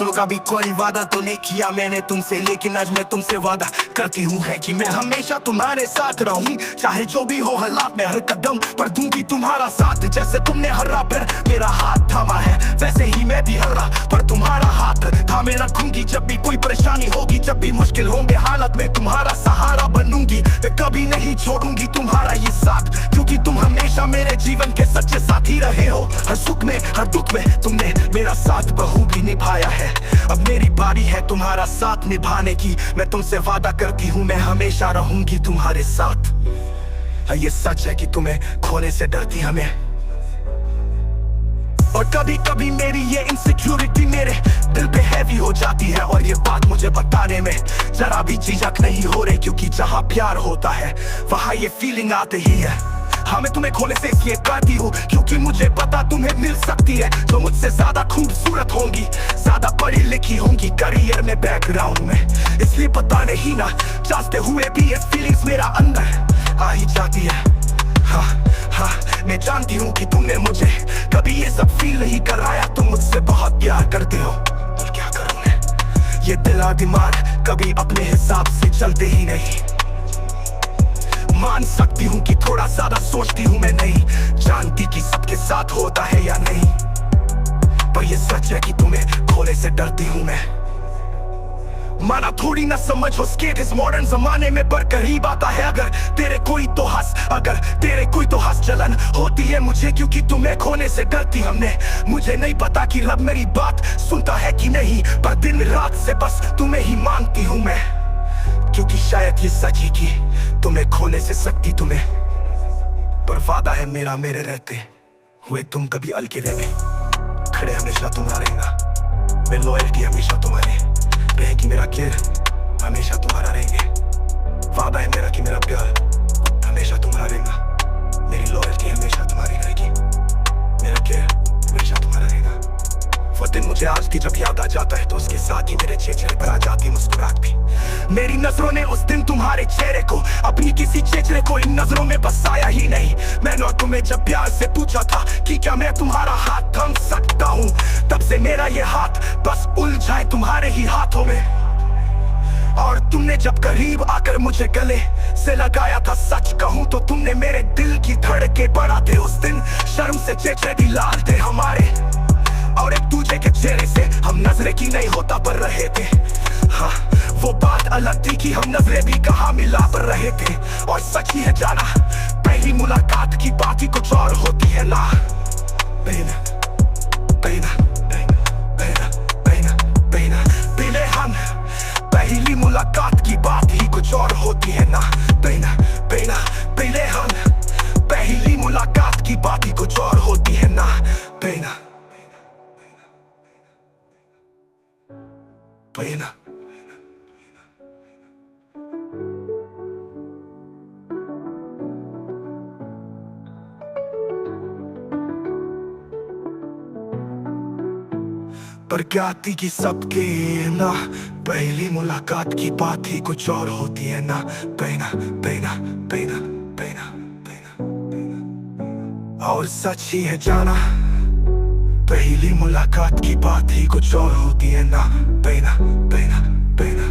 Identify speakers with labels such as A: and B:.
A: दूसरों का भी कोई वादा तो नहीं किया मैंने तुमसे, लेकिन आज मैं तुमसे वादा करती हूँ है कि मैं हमेशा तुम्हारे साथ रहूँ। चाहे जो भी हो हालात में हर कदम पर दूंगी तुम्हारा साथ। जैसे तुमने हर राह पर मेरा हाथ थामा है, वैसे ही मैं भी हर राह पर तुम्हारा हाथ थामे रखूंगी। जब भी कोई परेशानी होगी, जब भी मुश्किल होंगे हालत में तुम्हारा सहारा बनूंगी। मैं कभी नहीं छोड़ूंगी तुम्हारा ये साथ, क्योंकि तुम हमेशा मेरे जीवन के सच्चे साथी रहे हो। हर सुख में हर दुख में तुमने मेरा साथ बखूबी निभाया है। अब मेरी बारी है तुम्हारा साथ निभाने की। मैं तुमसे वादा करती हूँ मैं हमेशा रहूंगी तुम्हारे साथ। ये सच है कि तुम्हें खोने से डरती हमें, और कभी कभी मेरी ये इनसिक्योरिटी मेरे दिल पे हैवी हो जाती है। और ये बात मुझे बताने में जरा भी झिझक नहीं हो रही, क्योंकि जहाँ प्यार होता है वहाँ ये फीलिंग आती ही है। हाँ मैं तुम्हें खोने से इसलिए करती हूँ क्योंकि मुझे पता तुम्हें मिल सकती है जो मुझसे ज्यादा खूबसूरत होंगी, ज्यादा पढ़ी लिखी होंगी करियर में बैकग्राउंड में। इसलिए पता नहीं ना चाहते हुए भी ये फीलिंग्स मेरा अंदर आ ही जाती है। हाँ मैं जानती हूँ कि तुमने मुझे कभी ये सब फील नहीं कराया। तुम मुझसे बहुत प्यार करते हो, पर क्या करूँ मैं, ये दिला दिमाग कभी अपने हिसाब से चलते ही नहीं। मान सकती हूँ कि थोड़ा ज्यादा सोचती हूँ मैं, नहीं जानती कि सबके साथ होता है या नहीं, पर ये सच है कि तुम्हें खोने से डरती हूँ मैं। माना थोड़ी ना समझ हो स्केट इस मॉडर्न जमाने में, पर करीब आता है अगर तेरे कोई तो हंस, अगर तेरे कोई तो हंस। जलन होती है मुझे क्योंकि तुम्हें खोने से डरती हमने। मुझे नहीं पता कि रब मेरी बात सुनता है कि नहीं, पर दिन रात से बस तुम्हें ही मांगती हूँ मैं, क्योंकि शायद ये सच ही कि तुम्हें खोने से सकती तुम्हें। पर वादा है मेरा मेरे रहते हुए तुम कभी अलगे रहे, खड़े हमेशा तुम्हारा रहेगा। मैं लॉयल्टी हमेशा तुम्हारे रहेगी, मेरा केयर हमेशा तुम्हारा रहेंगे। वादा है मेरा कि मेरा प्यार हमेशा तुम्हारा रहेगा। मेरी लॉयल्टी हमेशा तुम्हारी रहेगी, मेरा केयर हमेशा तुम्हारा रहेगा। वो दिन मुझे आज की जब याद आ जाता है तो उसके साथ ही मेरे चेहरे पर आ जाती मुस्कुराहट भी। मेरी नजरों ने उस दिन तुम्हारे चेहरे को अपनी किसी चेहरे को इन नजरों में बसाया ही नहीं। मैंने और तुम्हें जब प्यार से पूछा था कि क्या मैं तुम्हारा हाथ थाम सकता हूँ, तब से मेरा ये हाथ बस उलझाए तुम्हारे ही हाथों में। और तुमने जब करीब आकर मुझे गले से लगाया था, सच कहूँ तो तुमने मेरे दिल की धड़के बढ़ा थे। उस दिन शर्म से चेहरे भी लाल थे हमारे, और एक दूसरे के चेहरे से हम नजरें की नहीं होता पर रहे थे। हाँ वो बात अलग थी कि हम नजरें भी कहाँ मिला पर रहे थे। और सच ही है जाना पहली मुलाकात की बात ही कुछ और होती है ना। पहना पहना पहना पहना पहना पहले हम पहली मुलाकात की बात ही कुछ और होती है ना। पहना पहना पहले हम पहली मुलाकात की बात ही कुछ और होती है ना। पहना पहना पर क्या थी कि सबके ना पहली मुलाकात की बात ही कुछ और होती है ना। पहना पहना पहना पहना पहना, और सच ही है जाना पहली मुलाकात की बात ही कुछ और होती है ना। पहना पहना पहना